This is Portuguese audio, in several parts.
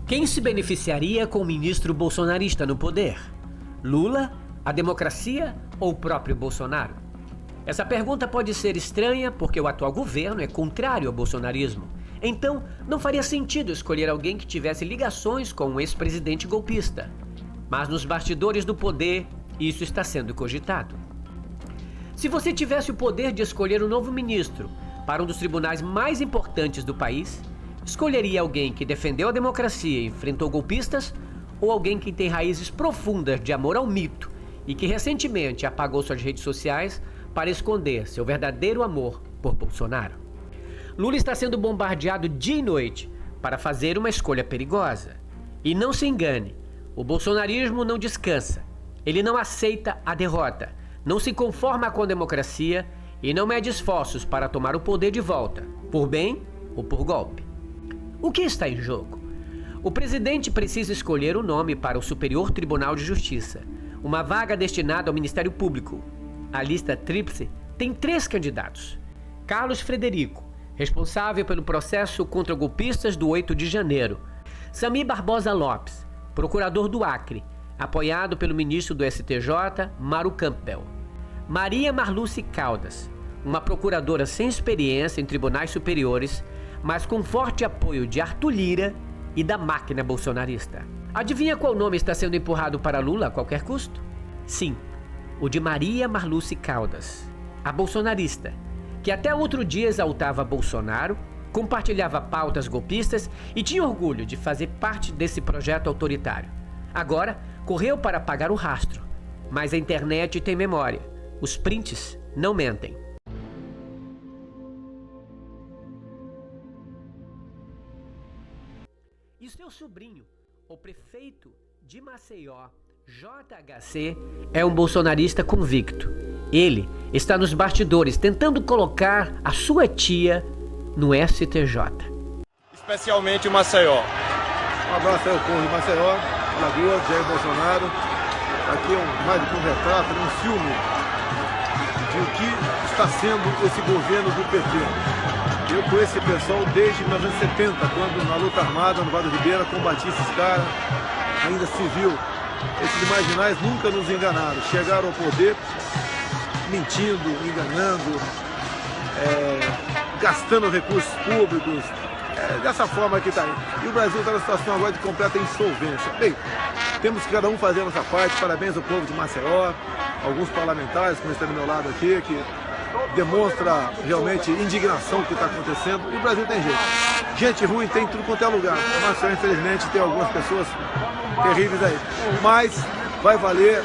Quem se beneficiaria com o ministro bolsonarista no poder? Lula, a democracia ou o próprio Bolsonaro? Essa pergunta pode ser estranha porque o atual governo é contrário ao bolsonarismo. Então, não faria sentido escolher alguém que tivesse ligações com um ex-presidente golpista. Mas nos bastidores do poder, isso está sendo cogitado. Se você tivesse o poder de escolher um novo ministro para um dos tribunais mais importantes do país, escolheria alguém que defendeu a democracia e enfrentou golpistas ou alguém que tem raízes profundas de amor ao mito e que recentemente apagou suas redes sociais para esconder seu verdadeiro amor por Bolsonaro? Lula está sendo bombardeado dia e noite para fazer uma escolha perigosa. E não se engane, o bolsonarismo não descansa. Ele não aceita a derrota, não se conforma com a democracia e não mede esforços para tomar o poder de volta, por bem ou por golpe. O que está em jogo? O presidente precisa escolher um nome para o Superior Tribunal de Justiça, uma vaga destinada ao Ministério Público. A lista tríplice tem 3 candidatos. Carlos Frederico, responsável pelo processo contra golpistas do 8 de janeiro. Samir Barbosa Lopes, procurador do Acre, apoiado pelo ministro do STJ, Mauro Campbell. Maria Marluce Caldas, uma procuradora sem experiência em tribunais superiores, mas com forte apoio de Arthur Lira e da máquina bolsonarista. Adivinha qual nome está sendo empurrado para Lula a qualquer custo? Sim, o de Maria Marluce Caldas, a bolsonarista, que até outro dia exaltava Bolsonaro, compartilhava pautas golpistas e tinha orgulho de fazer parte desse projeto autoritário. Agora, correu para apagar o rastro, mas a internet tem memória. Os prints não mentem. E seu sobrinho, o prefeito de Maceió, JHC, é um bolsonarista convicto. Ele está nos bastidores tentando colocar a sua tia no STJ. Especialmente o Maceió. Um abraço aí ao povo de Maceió, Alagoas, Jair Bolsonaro. Aqui é mais do que um retrato, um filme de o que está sendo esse governo do PT. Eu conheço esse pessoal desde 1970, quando na luta armada, no Vale do Ribeira, combati esses caras, ainda civil. Esses marginais nunca nos enganaram. Chegaram ao poder mentindo, enganando, gastando recursos públicos, dessa forma que está aí. E o Brasil está numa situação agora de completa insolvência. Bem, temos que cada um fazer a nossa parte. Parabéns ao povo de Maceió, alguns parlamentares, como estão do meu lado aqui, que demonstra realmente indignação com o que está acontecendo. E o Brasil tem jeito. Gente ruim tem em tudo quanto é lugar. Mas só, infelizmente, tem algumas pessoas terríveis aí. Mas vai valer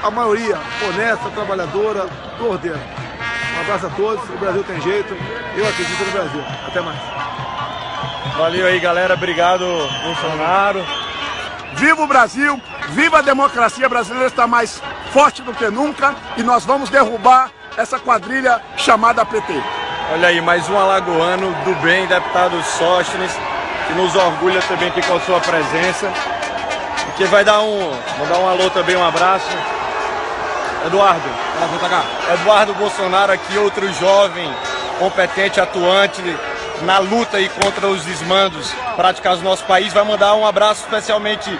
a maioria honesta, trabalhadora, do ordeiro. Um abraço a todos. O Brasil tem jeito. Eu acredito no Brasil. Até mais. Valeu aí, galera. Obrigado, Bolsonaro. Viva o Brasil! Viva a democracia brasileira! Está mais forte do que nunca e nós vamos derrubar essa quadrilha chamada PT. Olha aí, mais um alagoano do bem, deputado Sóstenes, que nos orgulha também aqui com a sua presença. E que vai mandar um alô também, um abraço. Eduardo. Eduardo Bolsonaro aqui, outro jovem, competente, atuante na luta aí contra os desmandos praticados no nosso país. Vai mandar um abraço especialmente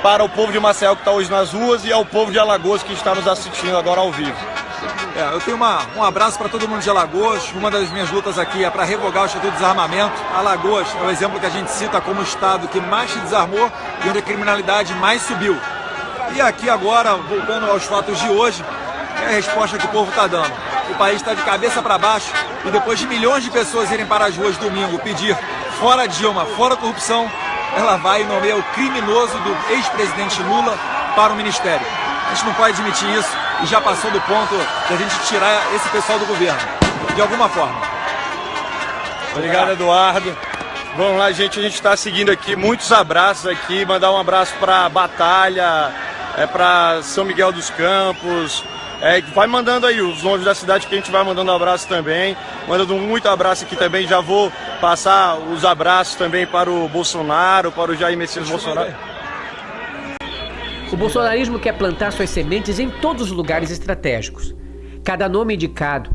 para o povo de Maceió que está hoje nas ruas e ao povo de Alagoas que está nos assistindo agora ao vivo. Eu tenho um abraço para todo mundo de Alagoas. Uma das minhas lutas aqui é para revogar o Estatuto de Desarmamento. Alagoas é o exemplo que a gente cita como o estado que mais se desarmou e onde a criminalidade mais subiu. E aqui agora, voltando aos fatos de hoje, é a resposta que o povo está dando. O país está de cabeça para baixo e depois de milhões de pessoas irem para as ruas domingo pedir fora Dilma, fora corrupção, ela vai e nomeia o criminoso do ex-presidente Lula para o ministério. A gente não pode admitir isso e já passou do ponto de a gente tirar esse pessoal do governo, de alguma forma. Obrigado, Eduardo. Vamos lá, gente, a gente está seguindo aqui, muitos abraços aqui, mandar um abraço para a Batalha, para São Miguel dos Campos, vai mandando aí os nomes da cidade que a gente vai mandando abraço também, mandando muito abraço aqui também, já vou passar os abraços também para o Bolsonaro, para o Jair Messias Bolsonaro. O bolsonarismo quer plantar suas sementes em todos os lugares estratégicos. Cada nome indicado,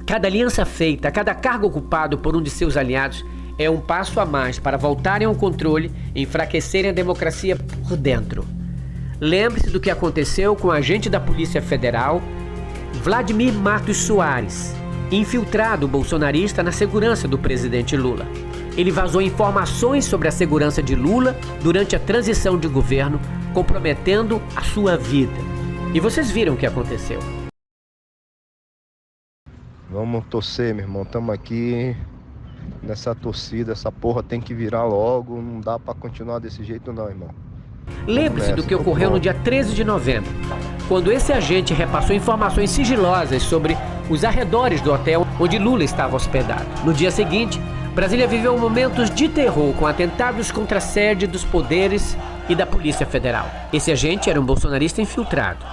cada aliança feita, cada cargo ocupado por um de seus aliados é um passo a mais para voltarem ao controle e enfraquecerem a democracia por dentro. Lembre-se do que aconteceu com o agente da Polícia Federal, Vladimir Matos Soares, infiltrado bolsonarista na segurança do presidente Lula. Ele vazou informações sobre a segurança de Lula durante a transição de governo, comprometendo a sua vida. E vocês viram o que aconteceu. Vamos torcer, meu irmão. Estamos aqui nessa torcida. Essa porra tem que virar logo. Não dá pra continuar desse jeito não, irmão. Lembre-se do que ocorreu no dia 13 de novembro, quando esse agente repassou informações sigilosas sobre os arredores do hotel onde Lula estava hospedado. No dia seguinte, Brasília viveu momentos de terror com atentados contra a sede dos poderes e da Polícia Federal. Esse agente era um bolsonarista infiltrado.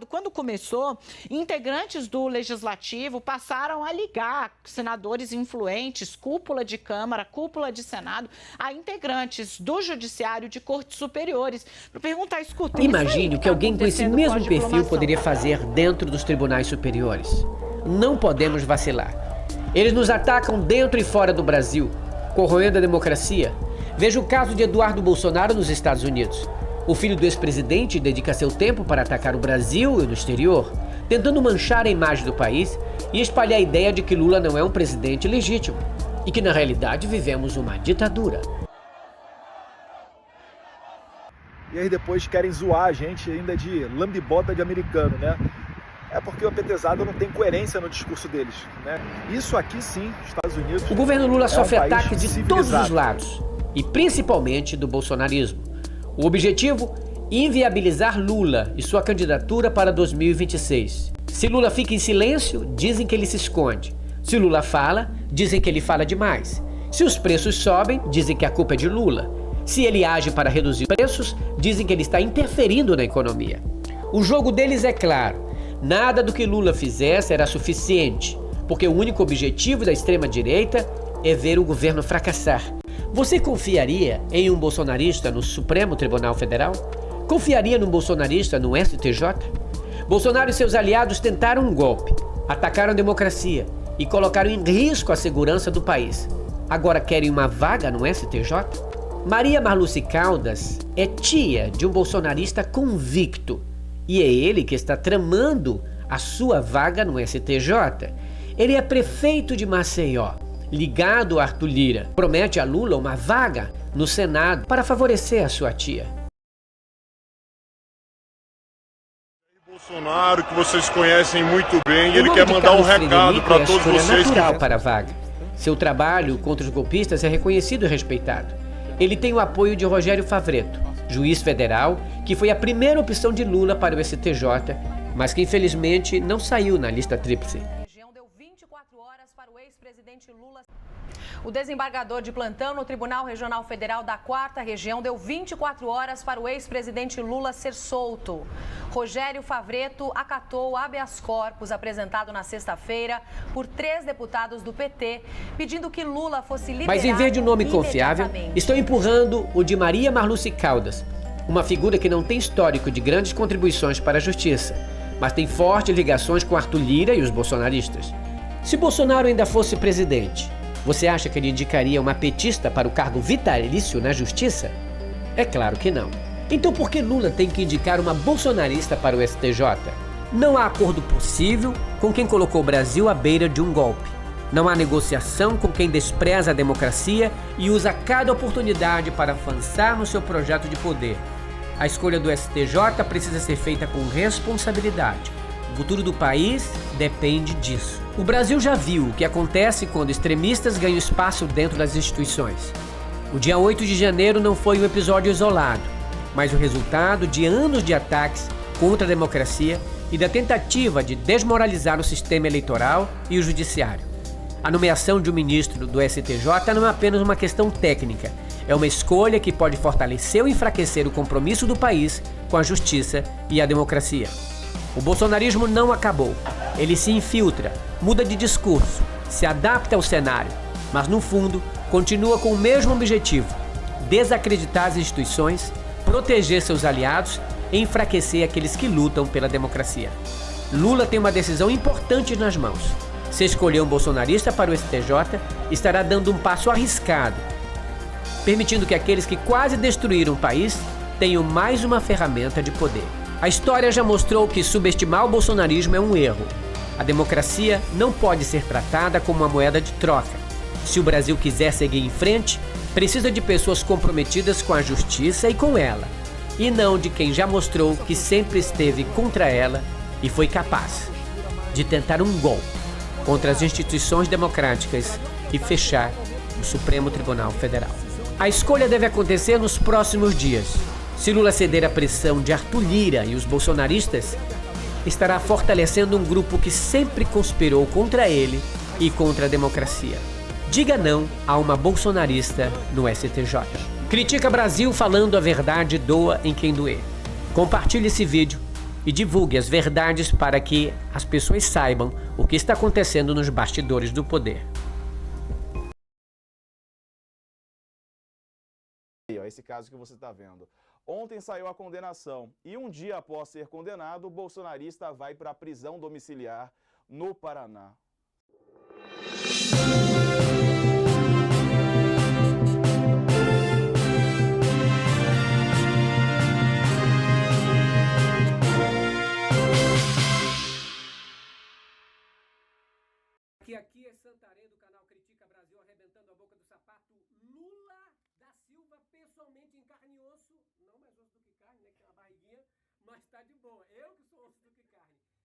Quando começou, integrantes do Legislativo passaram a ligar senadores influentes, cúpula de Câmara, cúpula de Senado, a integrantes do Judiciário de Cortes Superiores, para perguntar, escuta... Imagine o que alguém com esse mesmo perfil poderia fazer dentro dos tribunais superiores. Não podemos vacilar. Eles nos atacam dentro e fora do Brasil, corroendo a democracia. Veja o caso de Eduardo Bolsonaro nos Estados Unidos. O filho do ex-presidente dedica seu tempo para atacar o Brasil e no exterior, tentando manchar a imagem do país e espalhar a ideia de que Lula não é um presidente legítimo e que, na realidade, vivemos uma ditadura. E aí depois querem zoar a gente ainda de lambibota de americano, né? É porque o petezado não tem coerência no discurso deles, né? Isso aqui sim, Estados Unidos... O governo Lula sofre ataques de todos os lados, e principalmente do bolsonarismo. O objetivo? Inviabilizar Lula e sua candidatura para 2026. Se Lula fica em silêncio, dizem que ele se esconde. Se Lula fala, dizem que ele fala demais. Se os preços sobem, dizem que a culpa é de Lula. Se ele age para reduzir preços, dizem que ele está interferindo na economia. O jogo deles é claro. Nada do que Lula fizesse era suficiente, porque o único objetivo da extrema-direita é ver o governo fracassar. Você confiaria em um bolsonarista no Supremo Tribunal Federal? Confiaria num bolsonarista no STJ? Bolsonaro e seus aliados tentaram um golpe, atacaram a democracia e colocaram em risco a segurança do país. Agora querem uma vaga no STJ? Maria Marluce Caldas é tia de um bolsonarista convicto e é ele que está tramando a sua vaga no STJ. Ele é prefeito de Maceió, ligado a Arthur Lira, promete a Lula uma vaga no Senado para favorecer a sua tia. Bolsonaro, que vocês conhecem muito bem, e ele quer mandar um recado para todos vocês. Natural para a vaga. Seu trabalho contra os golpistas é reconhecido e respeitado. Ele tem o apoio de Rogério Favretto, juiz federal, que foi a primeira opção de Lula para o STJ, mas que infelizmente não saiu na lista tríplice. O desembargador de plantão no Tribunal Regional Federal da 4ª Região deu 24 horas para o ex-presidente Lula ser solto. Rogério Favretto acatou o habeas corpus apresentado na sexta-feira por 3 deputados do PT, pedindo que Lula fosse liberado. Mas em vez de um nome confiável, estão empurrando o de Maria Marluce Caldas, uma figura que não tem histórico de grandes contribuições para a justiça, mas tem fortes ligações com Arthur Lira e os bolsonaristas. Se Bolsonaro ainda fosse presidente, você acha que ele indicaria uma petista para o cargo vitalício na justiça? É claro que não. Então por que Lula tem que indicar uma bolsonarista para o STJ? Não há acordo possível com quem colocou o Brasil à beira de um golpe. Não há negociação com quem despreza a democracia e usa cada oportunidade para avançar no seu projeto de poder. A escolha do STJ precisa ser feita com responsabilidade. O futuro do país depende disso. O Brasil já viu o que acontece quando extremistas ganham espaço dentro das instituições. O dia 8 de janeiro não foi um episódio isolado, mas o resultado de anos de ataques contra a democracia e da tentativa de desmoralizar o sistema eleitoral e o judiciário. A nomeação de um ministro do STJ não é apenas uma questão técnica, é uma escolha que pode fortalecer ou enfraquecer o compromisso do país com a justiça e a democracia. O bolsonarismo não acabou. Ele se infiltra, muda de discurso, se adapta ao cenário, mas no fundo continua com o mesmo objetivo: desacreditar as instituições, proteger seus aliados e enfraquecer aqueles que lutam pela democracia. Lula tem uma decisão importante nas mãos: Se escolher um bolsonarista para o STJ, estará dando um passo arriscado, permitindo que aqueles que quase destruíram o país tenham mais uma ferramenta de poder. A história já mostrou que subestimar o bolsonarismo é um erro. A democracia não pode ser tratada como uma moeda de troca. Se o Brasil quiser seguir em frente, precisa de pessoas comprometidas com a justiça e com ela, e não de quem já mostrou que sempre esteve contra ela e foi capaz de tentar um golpe contra as instituições democráticas e fechar o Supremo Tribunal Federal. A escolha deve acontecer nos próximos dias. Se Lula ceder à pressão de Arthur Lira e os bolsonaristas, estará fortalecendo um grupo que sempre conspirou contra ele e contra a democracia. Diga não a uma bolsonarista no STJ. Critica Brasil falando a verdade, doa em quem doer. Compartilhe esse vídeo e divulgue as verdades para que as pessoas saibam o que está acontecendo nos bastidores do poder. Esse caso que você está vendo. Ontem saiu a condenação e um dia após ser condenado, o bolsonarista vai para a prisão domiciliar no Paraná. Aqui é Santarém, do canal Critica Brasil, arrebentando a boca do sapato. Lula da Silva, pessoalmente em carne e osso, não mais osso do que carne, né, que tem uma barriguinha, mas tá de boa. Eu